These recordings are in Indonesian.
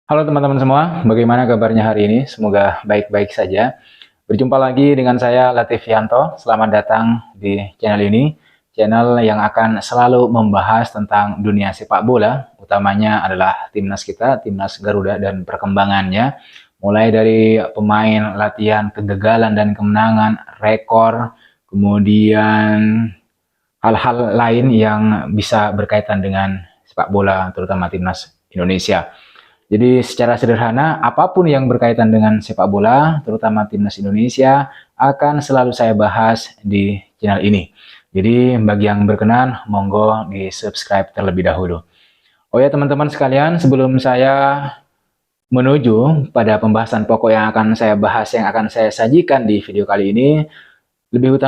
Halo teman-teman semua, bagaimana kabarnya hari ini? Semoga baik-baik saja. Berjumpa lagi dengan saya Latif Yanto. Selamat datang di channel ini, channel yang akan selalu membahas tentang dunia sepak bola, utamanya adalah timnas kita, timnas Garuda dan perkembangannya. Mulai dari pemain, latihan, kegagalan dan kemenangan, rekor, kemudian hal-hal lain yang bisa berkaitan dengan sepak bola, terutama timnas Indonesia. Jadi secara sederhana, apapun yang berkaitan dengan sepak bola, terutama timnas Indonesia, akan selalu saya bahas di channel ini. Jadi bagi yang berkenan, monggo di subscribe terlebih dahulu. Oh ya teman-teman sekalian, sebelum saya menuju pada pembahasan pokok yang akan saya bahas, yang akan saya sajikan di video kali ini, lebih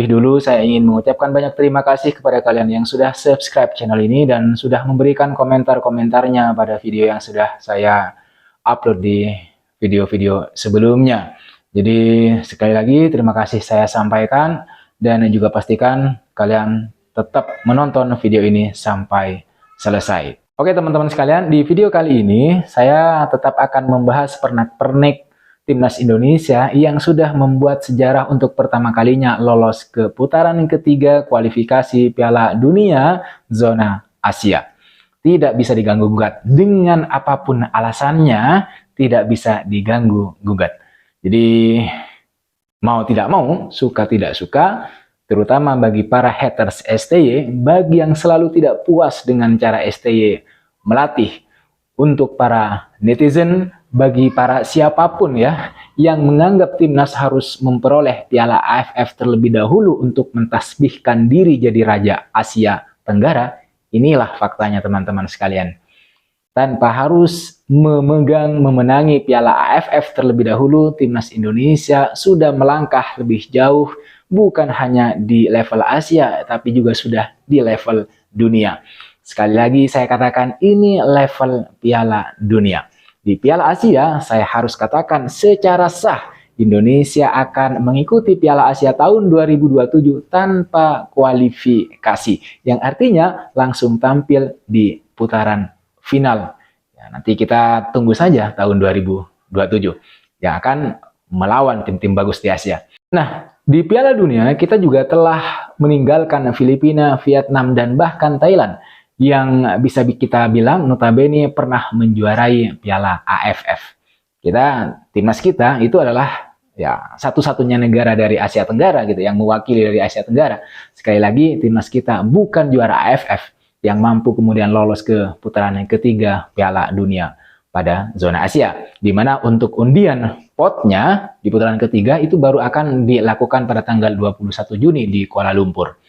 dulu saya ingin mengucapkan banyak terima kasih kepada kalian yang sudah subscribe channel ini dan sudah memberikan komentar-komentarnya pada video yang sudah saya upload di video-video sebelumnya. Jadi sekali lagi terima kasih saya sampaikan dan juga pastikan kalian tetap menonton video ini sampai selesai. Oke teman-teman sekalian, di video kali ini saya tetap akan membahas pernak-pernik timnas Indonesia yang sudah membuat sejarah untuk pertama kalinya lolos ke putaran ketiga kualifikasi Piala Dunia zona Asia. Tidak bisa diganggu-gugat dengan apapun alasannya, tidak bisa diganggu-gugat. Jadi mau tidak mau, suka tidak suka, terutama bagi para haters STY, bagi yang selalu tidak puas dengan cara STY melatih, untuk para netizen, bagi para siapapun ya yang menganggap timnas harus memperoleh Piala AFF terlebih dahulu untuk mentasbihkan diri jadi Raja Asia Tenggara, inilah faktanya teman-teman sekalian. Tanpa harus memenangi Piala AFF terlebih dahulu, timnas Indonesia sudah melangkah lebih jauh, bukan hanya di level Asia, tapi juga sudah di level dunia. Sekali lagi saya katakan ini level Piala Dunia. Di Piala Asia, saya harus katakan secara sah, Indonesia akan mengikuti Piala Asia tahun 2027 tanpa kualifikasi. Yang artinya langsung tampil di putaran final. Ya, nanti kita tunggu saja tahun 2027 yang akan melawan tim-tim bagus di Asia. Nah, di Piala Dunia kita juga telah meninggalkan Filipina, Vietnam, dan bahkan Thailand yang bisa kita bilang notabene pernah menjuarai Piala AFF. Timnas kita itu adalah ya satu-satunya negara dari Asia Tenggara gitu yang mewakili dari Asia Tenggara. Sekali lagi timnas kita bukan juara AFF yang mampu kemudian lolos ke putaran yang ketiga Piala Dunia pada zona Asia. Di mana untuk undian potnya di putaran ketiga itu baru akan dilakukan pada tanggal 21 Juni di Kuala Lumpur.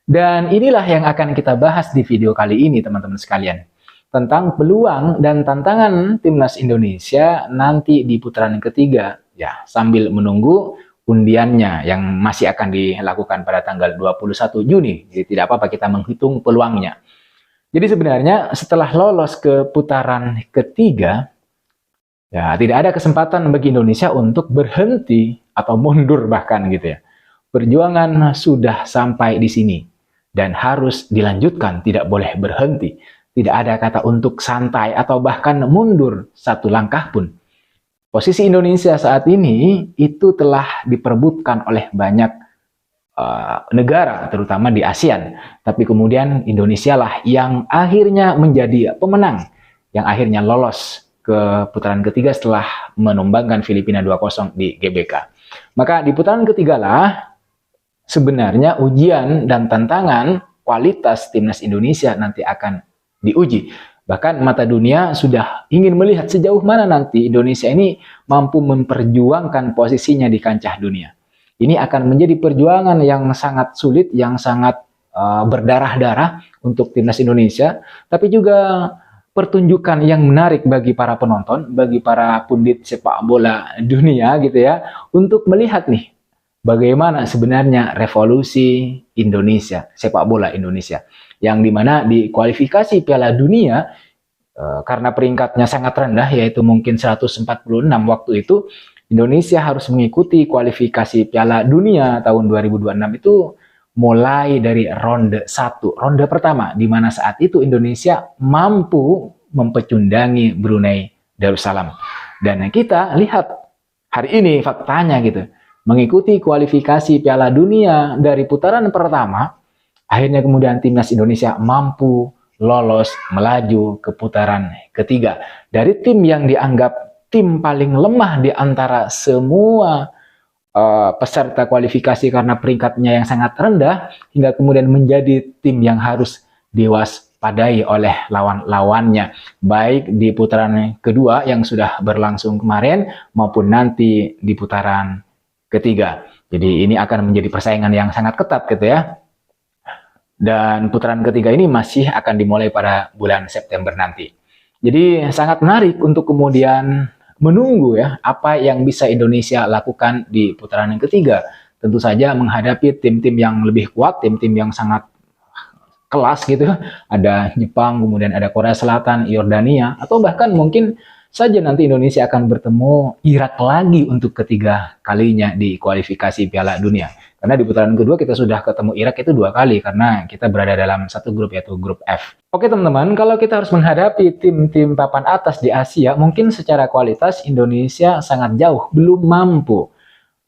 Dan inilah yang akan kita bahas di video kali ini teman-teman sekalian. Tentang peluang dan tantangan timnas Indonesia nanti di putaran ketiga. Ya, sambil menunggu undiannya yang masih akan dilakukan pada tanggal 21 Juni. Jadi tidak apa-apa kita menghitung peluangnya. Jadi sebenarnya setelah lolos ke putaran ketiga, ya tidak ada kesempatan bagi Indonesia untuk berhenti atau mundur bahkan gitu ya. Perjuangan sudah sampai di sini. Dan harus dilanjutkan, tidak boleh berhenti. Tidak ada kata untuk santai atau bahkan mundur satu langkah pun. Posisi Indonesia saat ini itu telah diperebutkan oleh banyak negara, terutama di ASEAN. Tapi kemudian Indonesia lah yang akhirnya menjadi pemenang, yang akhirnya lolos ke putaran ketiga setelah menumbangkan Filipina 2-0 di GBK. Maka di putaran ketiga lah sebenarnya ujian dan tantangan kualitas timnas Indonesia nanti akan diuji. Bahkan mata dunia sudah ingin melihat sejauh mana nanti Indonesia ini mampu memperjuangkan posisinya di kancah dunia. Ini akan menjadi perjuangan yang sangat sulit, yang sangat berdarah-darah untuk timnas Indonesia. Tapi juga pertunjukan yang menarik bagi para penonton, bagi para pundit sepak bola dunia gitu ya, untuk melihat nih bagaimana sebenarnya revolusi Indonesia, sepak bola Indonesia. Yang dimana di kualifikasi Piala Dunia, karena peringkatnya sangat rendah, yaitu mungkin 146 waktu itu, Indonesia harus mengikuti kualifikasi Piala Dunia tahun 2026 itu mulai dari ronde 1, ronde pertama, di mana saat itu Indonesia mampu mempecundangi Brunei Darussalam. Dan kita lihat hari ini faktanya gitu, mengikuti kualifikasi Piala Dunia dari putaran pertama, akhirnya kemudian timnas Indonesia mampu lolos melaju ke putaran ketiga. Dari tim yang dianggap tim paling lemah di antara semua peserta kualifikasi karena peringkatnya yang sangat rendah, hingga kemudian menjadi tim yang harus diwaspadai oleh lawan-lawannya, baik di putaran kedua yang sudah berlangsung kemarin maupun nanti di putaran ketiga. Jadi ini akan menjadi persaingan yang sangat ketat gitu ya. Dan putaran ketiga ini masih akan dimulai pada bulan September nanti. Jadi sangat menarik untuk kemudian menunggu ya apa yang bisa Indonesia lakukan di putaran yang ketiga. Tentu saja menghadapi tim-tim yang lebih kuat, tim-tim yang sangat kelas gitu. Ada Jepang, kemudian ada Korea Selatan, Yordania, atau bahkan mungkin saja nanti Indonesia akan bertemu Irak lagi untuk ketiga kalinya di kualifikasi Piala Dunia. Karena di putaran kedua kita sudah ketemu Irak itu 2 kali karena kita berada dalam satu grup, yaitu grup F. Oke teman-teman, kalau kita harus menghadapi tim-tim papan atas di Asia, mungkin secara kualitas Indonesia sangat jauh, belum mampu.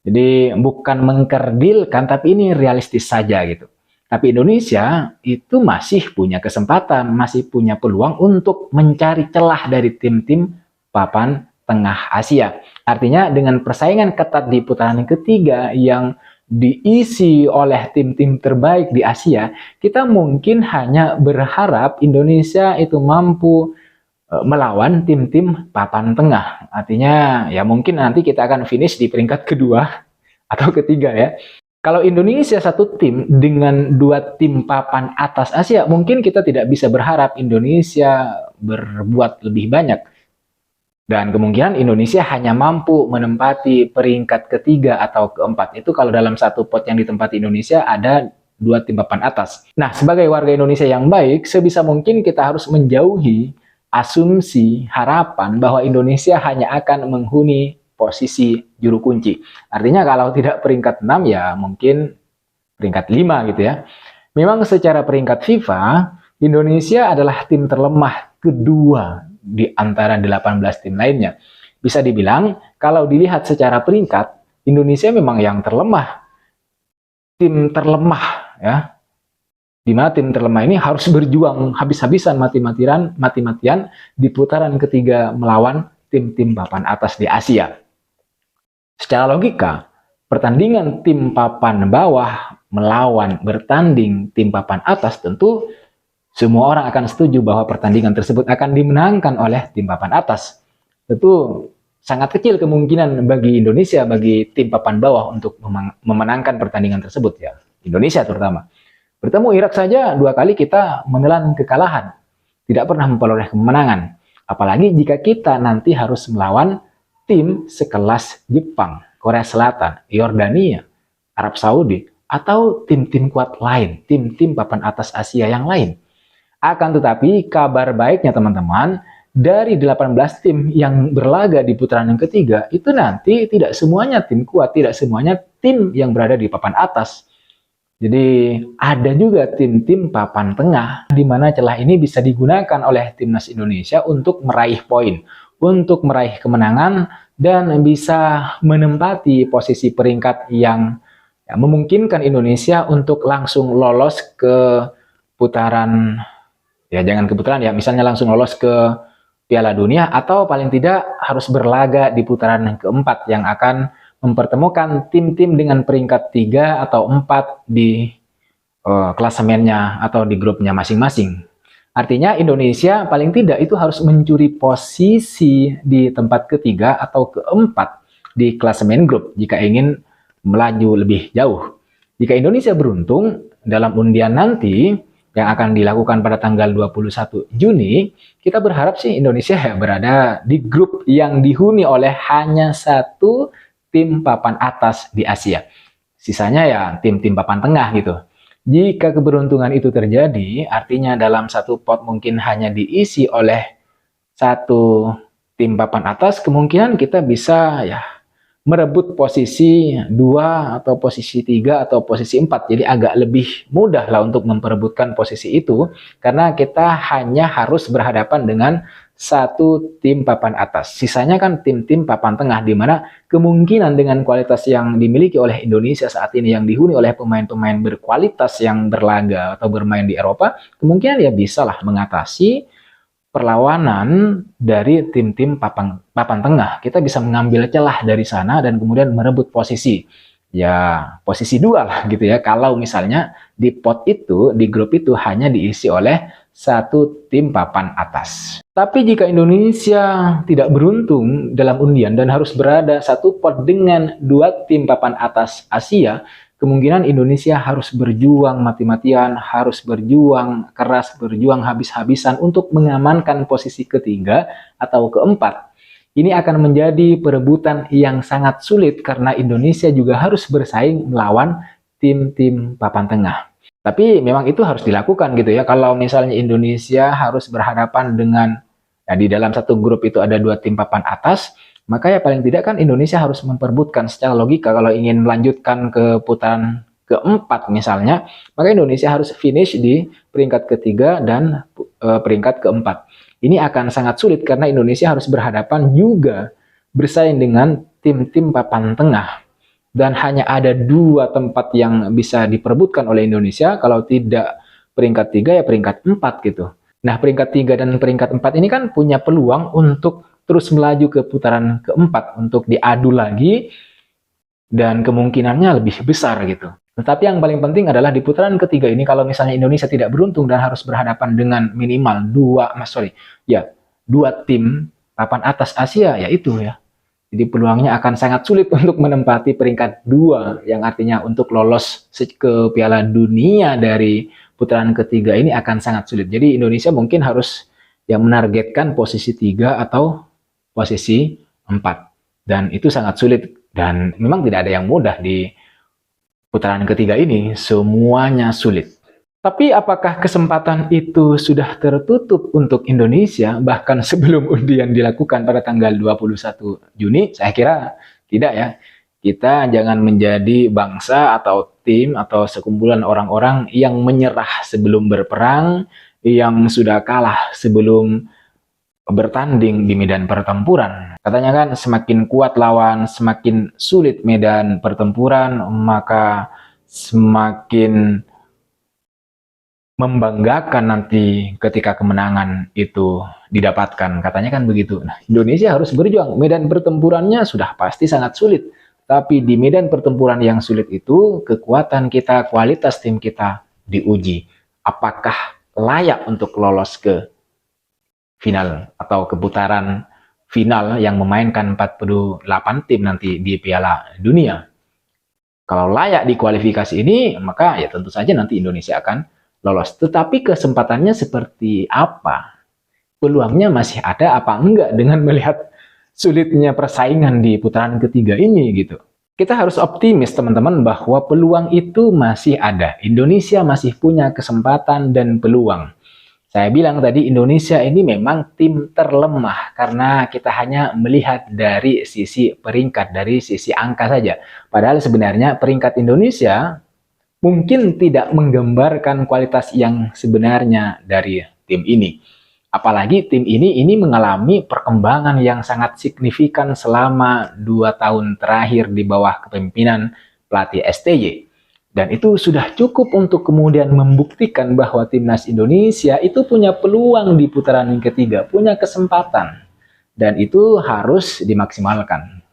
Jadi bukan mengkerdilkan, tapi ini realistis saja gitu. Tapi Indonesia itu masih punya kesempatan, masih punya peluang untuk mencari celah dari tim-tim papan tengah Asia. Artinya dengan persaingan ketat di putaran ketiga yang diisi oleh tim-tim terbaik di Asia, kita mungkin hanya berharap Indonesia itu mampu melawan tim-tim papan tengah. Artinya ya mungkin nanti kita akan finish di peringkat kedua atau ketiga ya. Kalau Indonesia satu tim dengan 2 tim papan atas Asia, mungkin kita tidak bisa berharap Indonesia berbuat lebih banyak. Dan kemungkinan Indonesia hanya mampu menempati peringkat ketiga atau keempat. Itu kalau dalam satu pot yang ditempati Indonesia ada 2 tim papan atas. Nah, sebagai warga Indonesia yang baik, sebisa mungkin kita harus menjauhi asumsi, harapan bahwa Indonesia hanya akan menghuni posisi juru kunci. Artinya kalau tidak peringkat 6 ya mungkin peringkat 5 gitu ya. Memang secara peringkat FIFA, Indonesia adalah tim terlemah kedua di antara 18 tim lainnya. Bisa dibilang, kalau dilihat secara peringkat, Indonesia memang yang terlemah. Tim terlemah, ya. Di mana tim terlemah ini harus berjuang habis-habisan, mati-matian di putaran ketiga melawan tim-tim papan atas di Asia. Secara logika, pertandingan tim papan bawah melawan bertanding tim papan atas tentu semua orang akan setuju bahwa pertandingan tersebut akan dimenangkan oleh tim papan atas. Tentu sangat kecil kemungkinan bagi Indonesia, bagi tim papan bawah untuk memenangkan pertandingan tersebut ya. Indonesia terutama. Bertemu Irak saja 2 kali kita menelan kekalahan. Tidak pernah memperoleh kemenangan. Apalagi jika kita nanti harus melawan tim sekelas Jepang, Korea Selatan, Yordania, Arab Saudi, atau tim-tim kuat lain, tim-tim papan atas Asia yang lain. Akan tetapi kabar baiknya teman-teman, dari 18 tim yang berlaga di putaran yang ketiga, itu nanti tidak semuanya tim kuat, tidak semuanya tim yang berada di papan atas. Jadi ada juga tim-tim papan tengah, di mana celah ini bisa digunakan oleh timnas Indonesia untuk meraih poin, untuk meraih kemenangan, dan bisa menempati posisi peringkat yang memungkinkan Indonesia untuk langsung lolos ke putaran. Ya jangan kebetulan ya, misalnya langsung lolos ke Piala Dunia atau paling tidak harus berlaga di putaran keempat yang akan mempertemukan tim-tim dengan peringkat 3 atau 4 di klasemennya atau di grupnya masing-masing. Artinya Indonesia paling tidak itu harus mencuri posisi di tempat ketiga atau keempat di klasemen grup jika ingin melaju lebih jauh. Jika Indonesia beruntung dalam undian nanti yang akan dilakukan pada tanggal 21 Juni, kita berharap sih Indonesia berada di grup yang dihuni oleh hanya 1 tim papan atas di Asia. Sisanya ya tim-tim papan tengah gitu. Jika keberuntungan itu terjadi, artinya dalam satu pot mungkin hanya diisi oleh 1 tim papan atas, kemungkinan kita bisa ya merebut posisi 2 atau posisi 3 atau posisi 4. Jadi agak lebih mudah lah untuk memperebutkan posisi itu karena kita hanya harus berhadapan dengan satu tim papan atas. Sisanya kan tim-tim papan tengah, di mana kemungkinan dengan kualitas yang dimiliki oleh Indonesia saat ini yang dihuni oleh pemain-pemain berkualitas yang berlaga atau bermain di Eropa, kemungkinan ya bisa lah mengatasi perlawanan dari tim-tim papan tengah. Kita bisa mengambil celah dari sana dan kemudian merebut posisi. Ya, posisi 2 lah gitu ya. Kalau misalnya di pot itu, di grup itu hanya diisi oleh satu tim papan atas. Tapi jika Indonesia tidak beruntung dalam undian dan harus berada satu pot dengan 2 tim papan atas Asia, kemungkinan Indonesia harus berjuang mati-matian, harus berjuang keras, berjuang habis-habisan untuk mengamankan posisi ketiga atau keempat. Ini akan menjadi perebutan yang sangat sulit karena Indonesia juga harus bersaing melawan tim-tim papan tengah. Tapi memang itu harus dilakukan gitu ya. Kalau misalnya Indonesia harus berhadapan dengan, ya di dalam satu grup itu ada 2 tim papan atas, maka ya paling tidak kan Indonesia harus memperebutkan secara logika kalau ingin melanjutkan ke putaran keempat misalnya, maka Indonesia harus finish di peringkat ketiga dan peringkat keempat. Ini akan sangat sulit karena Indonesia harus berhadapan juga bersaing dengan tim-tim papan tengah. Dan hanya ada 2 tempat yang bisa diperebutkan oleh Indonesia, kalau tidak peringkat 3 ya peringkat 4 gitu. Nah, peringkat 3 dan peringkat 4 ini kan punya peluang untuk terus melaju ke putaran keempat, untuk diadu lagi, dan kemungkinannya lebih besar gitu. Tetapi yang paling penting adalah di putaran ketiga ini, kalau misalnya Indonesia tidak beruntung dan harus berhadapan dengan minimal 2 tim papan atas Asia, yaitu ya. Jadi peluangnya akan sangat sulit untuk menempati peringkat 2, yang artinya untuk lolos ke Piala Dunia dari putaran ketiga ini akan sangat sulit. Jadi Indonesia mungkin harus yang menargetkan posisi 3 atau posisi 4. Dan itu sangat sulit. Dan memang tidak ada yang mudah di putaran ketiga ini, semuanya sulit. Tapi apakah kesempatan itu sudah tertutup untuk Indonesia bahkan sebelum undian dilakukan pada tanggal 21 Juni? Saya kira tidak ya. Kita jangan menjadi bangsa atau tim atau sekumpulan orang-orang yang menyerah sebelum berperang, yang sudah kalah sebelum bertanding di medan pertempuran. Katanya kan semakin kuat lawan, semakin sulit medan pertempuran, maka semakin membanggakan nanti ketika kemenangan itu didapatkan. Katanya kan begitu. Nah, Indonesia harus berjuang. Medan pertempurannya sudah pasti sangat sulit. Tapi di medan pertempuran yang sulit itu, kekuatan kita, kualitas tim kita diuji. Apakah layak untuk lolos ke final atau ke putaran final yang memainkan 48 tim nanti di Piala Dunia. Kalau layak di kualifikasi ini, maka ya tentu saja nanti Indonesia akan lolos. Tetapi kesempatannya seperti apa? Peluangnya masih ada apa enggak dengan melihat sulitnya persaingan di putaran ketiga ini gitu. Kita harus optimis teman-teman bahwa peluang itu masih ada. Indonesia masih punya kesempatan dan peluang. Saya bilang tadi Indonesia ini memang tim terlemah karena kita hanya melihat dari sisi peringkat, dari sisi angka saja. Padahal sebenarnya peringkat Indonesia mungkin tidak menggambarkan kualitas yang sebenarnya dari tim ini. Apalagi tim ini mengalami perkembangan yang sangat signifikan selama 2 tahun terakhir di bawah kepemimpinan pelatih STY. Dan itu sudah cukup untuk kemudian membuktikan bahwa timnas Indonesia itu punya peluang di putaran yang ketiga, punya kesempatan. Dan itu harus dimaksimalkan.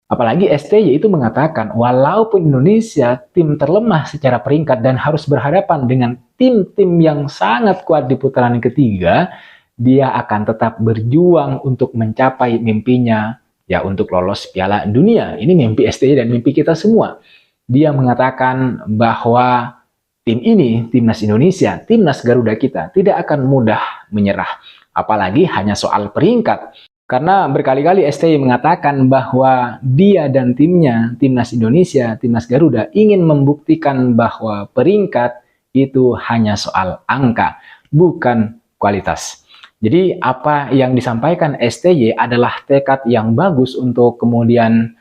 Apalagi STY itu mengatakan, walaupun Indonesia tim terlemah secara peringkat dan harus berhadapan dengan tim-tim yang sangat kuat di putaran yang ketiga, dia akan tetap berjuang untuk mencapai mimpinya, ya untuk lolos Piala Dunia. Ini mimpi STY dan mimpi kita semua. Dia mengatakan bahwa tim ini, timnas Indonesia, timnas Garuda kita, tidak akan mudah menyerah. Apalagi hanya soal peringkat. Karena berkali-kali STY mengatakan bahwa dia dan timnya, timnas Indonesia, timnas Garuda, ingin membuktikan bahwa peringkat itu hanya soal angka, bukan kualitas. Jadi apa yang disampaikan STY adalah tekad yang bagus untuk kemudian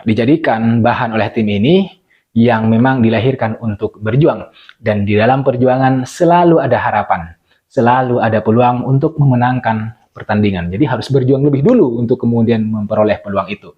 dijadikan bahan oleh tim ini yang memang dilahirkan untuk berjuang. Dan di dalam perjuangan selalu ada harapan. selalu ada peluang untuk memenangkan pertandingan. Jadi harus berjuang lebih dulu untuk kemudian memperoleh peluang itu.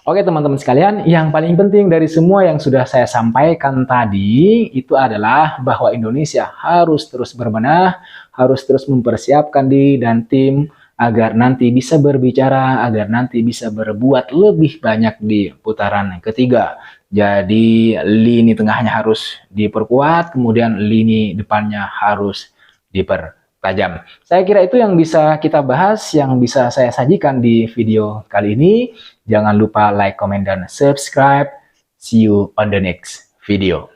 Oke teman-teman sekalian, yang paling penting dari semua yang sudah saya sampaikan tadi itu adalah bahwa Indonesia harus terus berbenah, harus terus mempersiapkan diri dan tim agar nanti bisa berbicara, agar nanti bisa berbuat lebih banyak di putaran ketiga. Jadi lini tengahnya harus diperkuat, kemudian lini depannya harus dipertajam. Saya kira itu yang bisa kita bahas, yang bisa saya sajikan di video kali ini. Jangan lupa like, comment, dan subscribe. See you on the next video.